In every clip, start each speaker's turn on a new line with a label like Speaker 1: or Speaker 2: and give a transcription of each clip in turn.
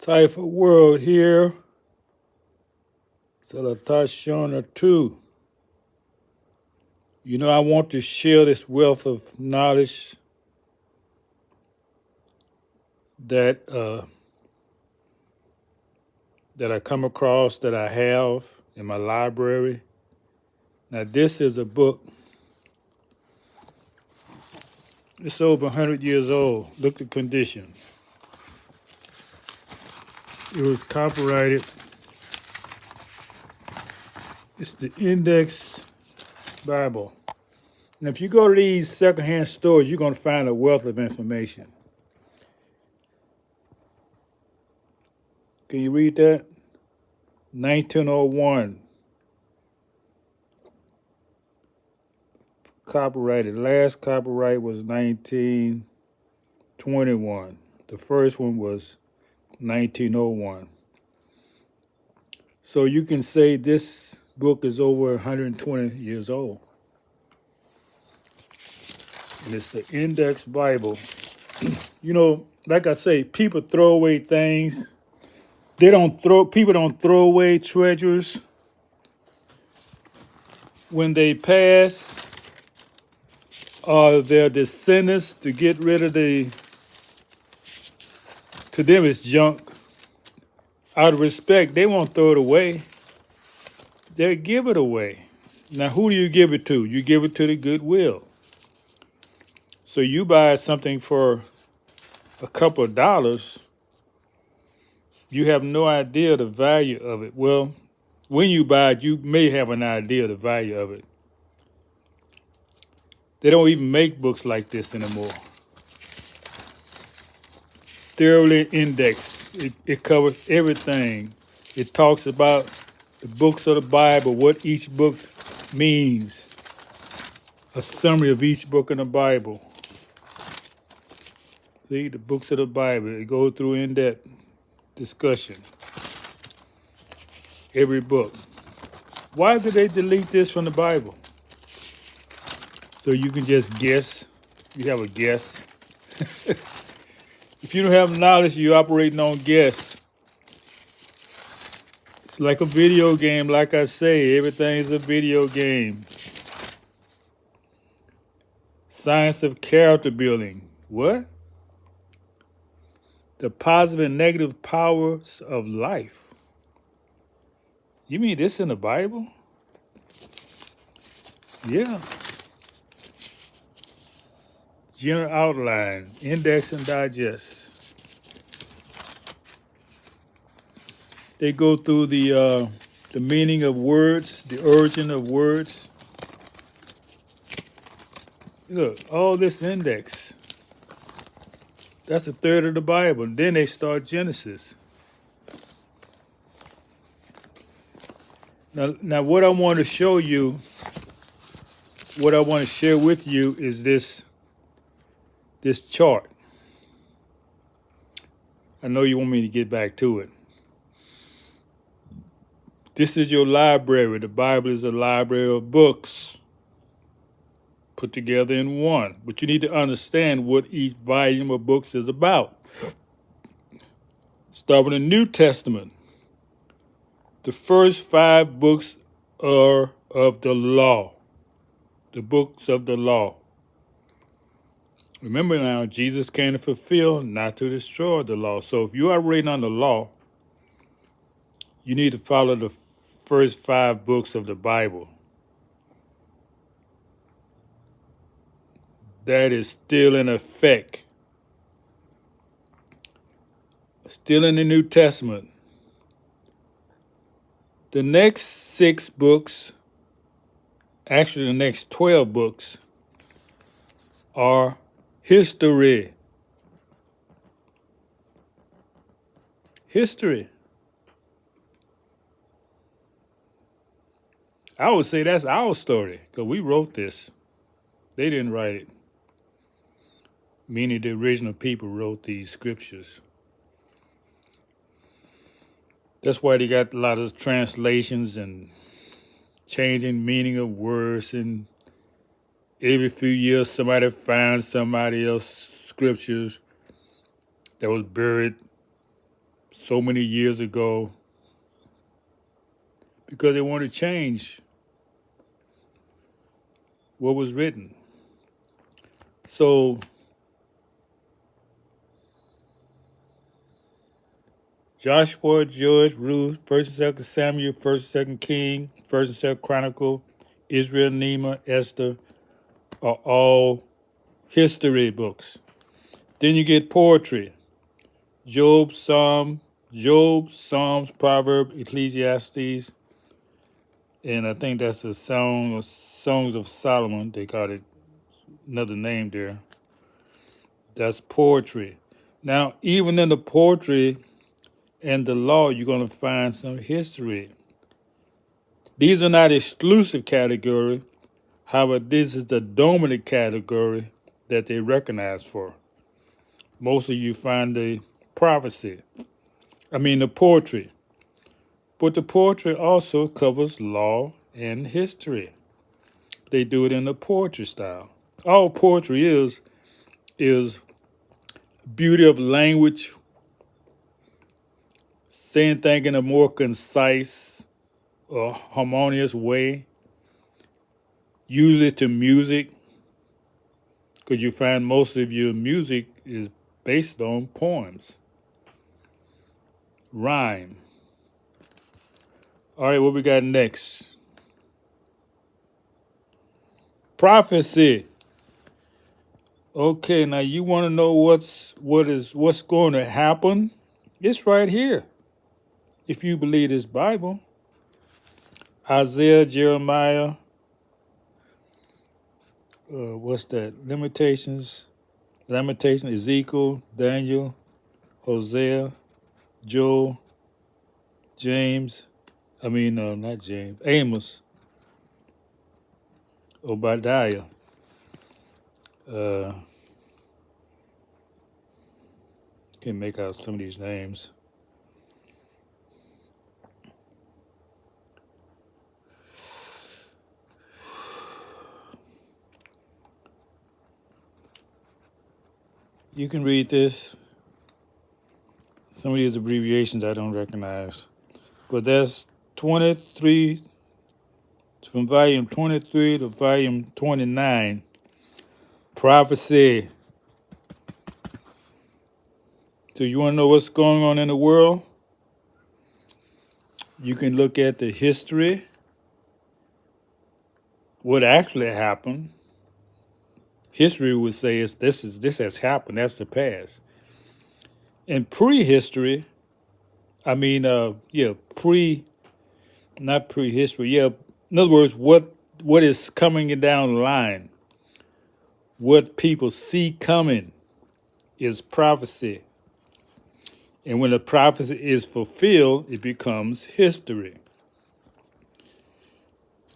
Speaker 1: Taifa World here. Salatashana too. You know, I want to share this wealth of knowledge that that I come across, that I have in my library. Now, this is a book. It's over 100 years old. Look at the condition. It was copyrighted. It's the Index Bible. Now, if you go to these secondhand stores, you're going to find a wealth of information. Can you read that? 1901. Copyrighted. Last copyright was 1921. The first one was 1901. So you can say this book is over 120 years old. And it's the Index Bible. You know, like I say, people throw away things. People don't throw away treasures when they pass, or their descendants to get rid of to them it's junk. Out of respect, they won't throw it away. They'll give it away. Now, who do you give it to? You give it to the Goodwill. So you buy something for a couple of dollars, you have no idea the value of it. Well, when you buy it, you may have an idea of the value of it. They don't even make books like this anymore. Thoroughly indexed. It covers everything. It talks about the books of the Bible, what each book means, a summary of each book in the Bible. See, the books of the Bible, it goes through in-depth discussion. Every book. Why did they delete this from the Bible? So you can just guess. You have a guess. If you don't have knowledge, you're operating on guess. It's like a video game, like I say. Everything is a video game. Science of character building. What? The positive and negative powers of life. You mean this in the Bible? Yeah. General outline, index and digest. They go through the meaning of words, the origin of words. Look, all this index. That's a third of the Bible. Then they start Genesis. Now what I want to show you, what I want to share with you is this chart. I know you want me to get back to it. This is your library. The Bible is a library of books put together in one. But you need to understand what each volume of books is about. Start with the New Testament. The first 5 books are of the law. The books of the law. Remember now, Jesus came to fulfill, not to destroy the law. So if you are reading on the law, you need to follow the first 5 books of the Bible. That is still in effect. Still in the New Testament. The next 6 books, actually the next 12 books, are history. History. I would say that's our story, because we wrote this. They didn't write it. Meaning the original people wrote these scriptures. That's why they got a lot of translations and changing meaning of words, and every few years somebody finds somebody else's scriptures that was buried so many years ago because they want to change what was written. So Joshua, Judge, Ruth, First and Second Samuel, First and Second King, First and Second Chronicle, Israel, Nehemiah, Esther are all history books. Then you get poetry: Job, Psalms, Proverbs, Ecclesiastes, and I think that's the Songs of Solomon. They got it another name there. That's poetry. Now, even in the poetry and the law, you're going to find some history. These are not exclusive category. However, this is the dominant category that they recognize for. Most of you find the the poetry. But the poetry also covers law and history. They do it in the poetry style. All poetry is beauty of language, saying things in a more concise or harmonious way, usually to music, because you find most of your music is based on poems, rhyme. All right, what we got next? Prophecy. Okay, now you want to know what's going to happen? It's right here. If you believe this Bible, Isaiah, Jeremiah, what's that? Lamentation, Ezekiel, Daniel, Hosea, Joel, not James, Amos, Obadiah. Can't make out some of these names. You can read this. Some of these abbreviations I don't recognize. But that's 23, from volume 23 to volume 29. Prophecy. So you want to know what's going on in the world? You can look at the history, what actually happened. History would say this has happened. That's the past. And prehistory, not prehistory. Yeah, in other words, what is coming down the line, what people see coming, is prophecy. And when the prophecy is fulfilled, it becomes history.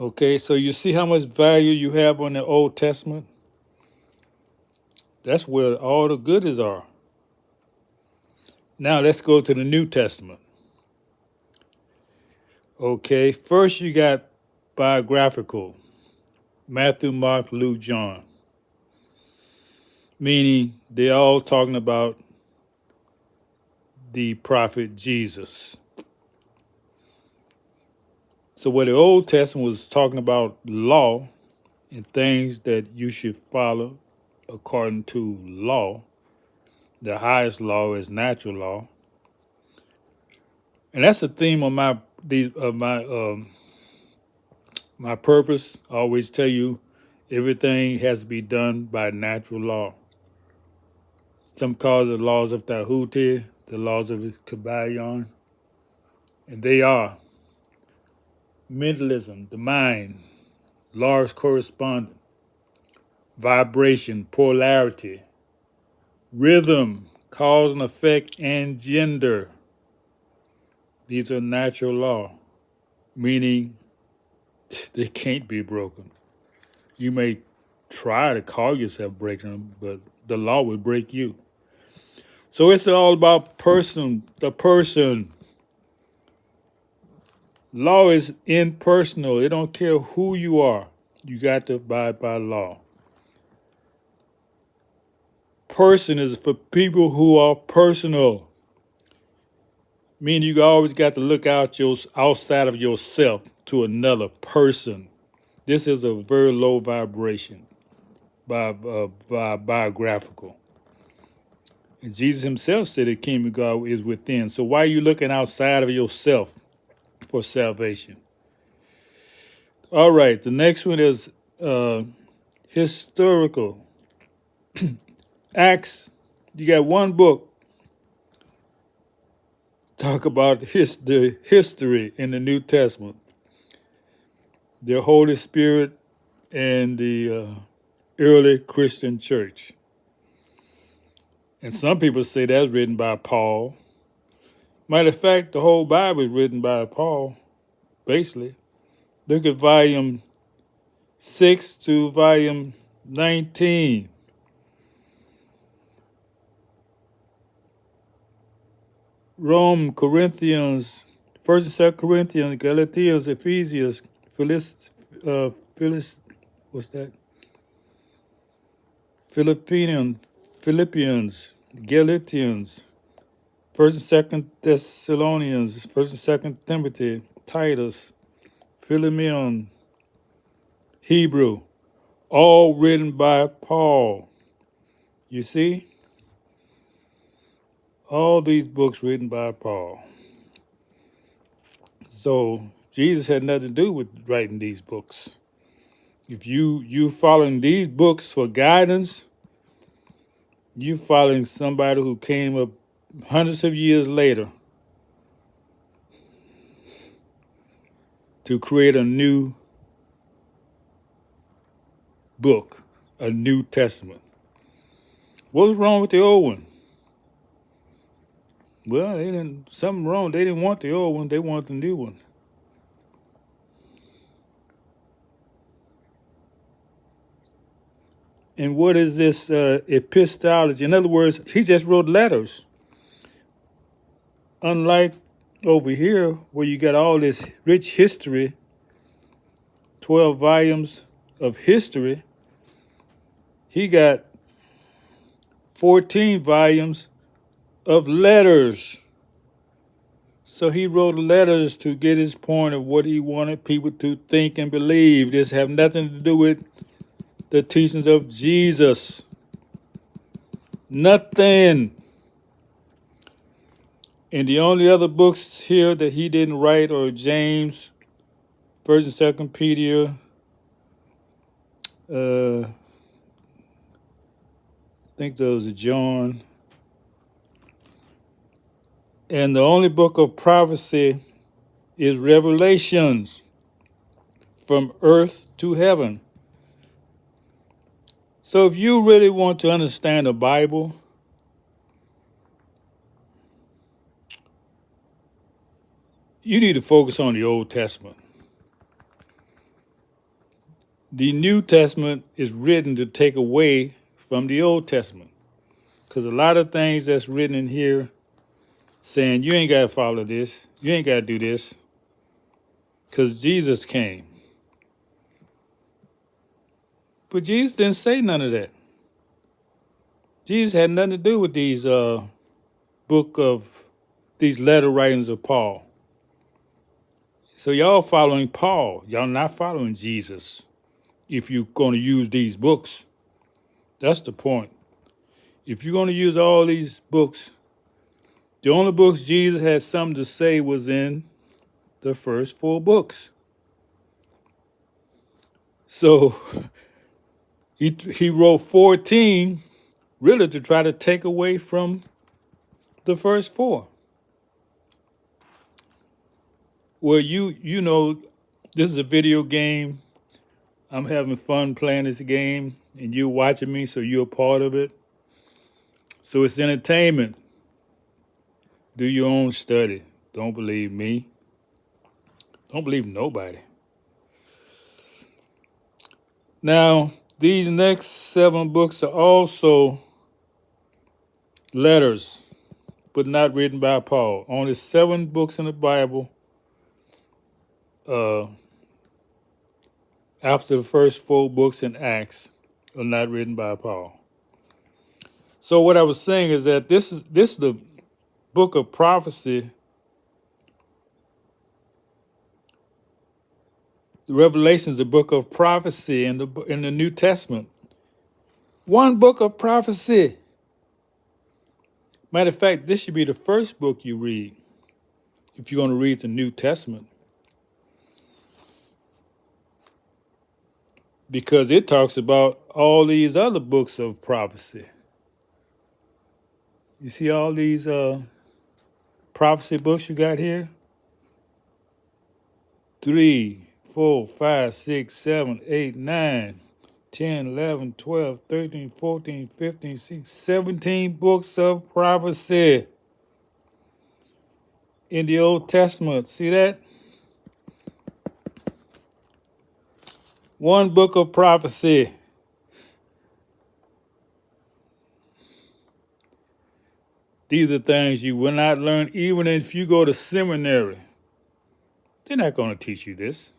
Speaker 1: Okay, so you see how much value you have on the Old Testament? That's where all the goodies are. Now let's go to the New Testament. Okay, first you got biographical: Matthew, Mark, Luke, John. Meaning they're all talking about the prophet Jesus. So where the Old Testament was talking about law and things that you should follow according to law, the highest law is natural law. And that's the theme of my purpose. I always tell you, everything has to be done by natural law. Some call it the laws of Tahuti, the laws of Kabayan, and they are mentalism, the mind, large correspondence, vibration, polarity, rhythm, cause and effect, and gender. These are natural law, meaning they can't be broken. You may try to call yourself breaking them, but the law will break you. So it's all about the person. Law is impersonal. It don't care who you are. You got to abide by law. Person is for people who are personal. Meaning you always got to look outside of yourself to another person. This is a very low vibration, biographical. And Jesus himself said the kingdom of God is within. So why are you looking outside of yourself for salvation? All right, the next one is historical. Acts, you got one book talk about the history in the New Testament, the Holy Spirit and the early Christian church. And some people say that's written by Paul. Matter of fact, the whole Bible is written by Paul, basically. Look at volume 6 to volume 19. Rome, Corinthians, 1st and 2nd Corinthians, Galatians, Ephesians, what's that? Philippians, Galatians, 1st and 2nd Thessalonians, 1st and 2nd Timothy, Titus, Philemon, Hebrew, all written by Paul. You see? All these books written by Paul. So Jesus had nothing to do with writing these books. If you following these books for guidance, you following somebody who came up hundreds of years later to create a new book, a New Testament. What's wrong with the old one? Well, something wrong. They didn't want the old one. They wanted the new one. And what is this epistology? In other words, he just wrote letters. Unlike over here, where you got all this rich history, 12 volumes of history, he got 14 volumes of letters. So he wrote letters to get his point of what he wanted people to think and believe. This have nothing to do with the teachings of Jesus. Nothing. And the only other books here that he didn't write are James, 1st and 2nd Peter, I think those are John. And the only book of prophecy is Revelations, from earth to heaven. So if you really want to understand the Bible, you need to focus on the Old Testament. The New Testament is written to take away from the Old Testament. Because a lot of things that's written in here saying you ain't got to follow this, you ain't got to do this, because Jesus came. But Jesus didn't say none of that. Jesus had nothing to do with these these letter writings of Paul. So y'all following Paul, y'all not following Jesus. If you're going to use these books, that's the point. If you're going to use all these books, the only books Jesus had something to say was in the first 4 books. So he wrote 14 really to try to take away from the first 4. Well, you know, this is a video game. I'm having fun playing this game, and you're watching me, so you're a part of it. So it's entertainment. Do your own study. Don't believe me. Don't believe nobody. Now, these next 7 books are also letters, but not written by Paul. Only 7 books in the Bible after the first 4 books in Acts are not written by Paul. So what I was saying is that this is the book of prophecy The Revelation is a book of prophecy in the New Testament. One book of prophecy. Matter of fact, this should be the first book you read if you're going to read the New Testament, because it talks about all these other books of prophecy. You see all these prophecy books you got here? 3, 4, 5, 6, 7, 8, 9, 10, 11, 12, 13, 14, 15, 16, 17 books of prophecy in the Old Testament. See that? One book of prophecy. These are things you will not learn even if you go to seminary. They're not going to teach you this.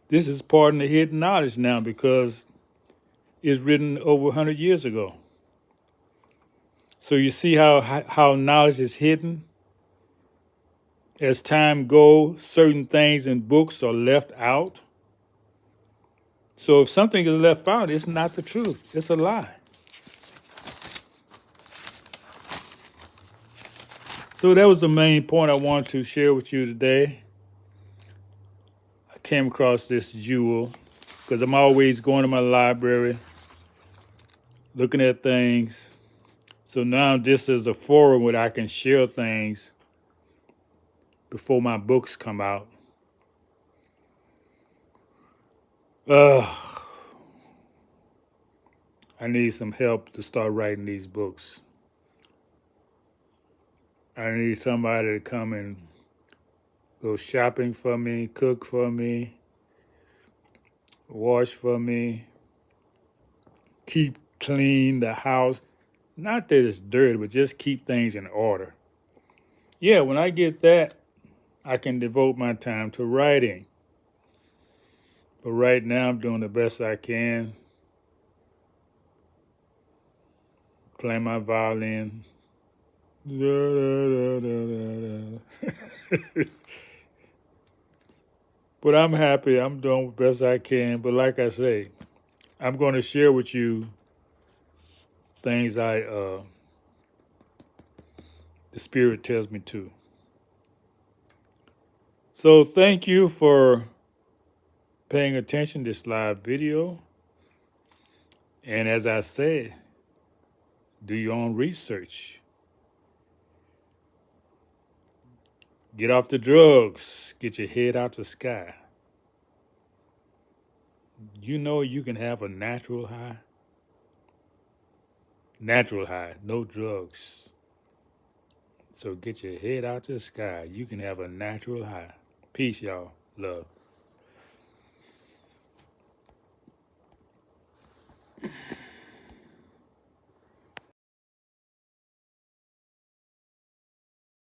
Speaker 1: This is part of the hidden knowledge now because it's written over 100 years ago. So you see how knowledge is hidden? As time goes, certain things in books are left out. So if something is left out, it's not the truth. It's a lie. So that was the main point I wanted to share with you today. I came across this jewel because I'm always going to my library, looking at things. So now this is a forum where I can share things before my books come out. I need some help to start writing these books. I need somebody to come and go shopping for me, cook for me, wash for me, keep clean the house. Not that it's dirty, but just keep things in order. Yeah, when I get that, I can devote my time to writing. But right now, I'm doing the best I can, playing my violin. But I'm happy. I'm doing the best I can. But like I say, I'm going to share with you things the Spirit tells me to. So thank you for paying attention to this live video. And as I said, do your own research. Get off the drugs. Get your head out the sky. You know you can have a natural high. Natural high, no drugs. So get your head out the sky. You can have a natural high. Peace, y'all. Love.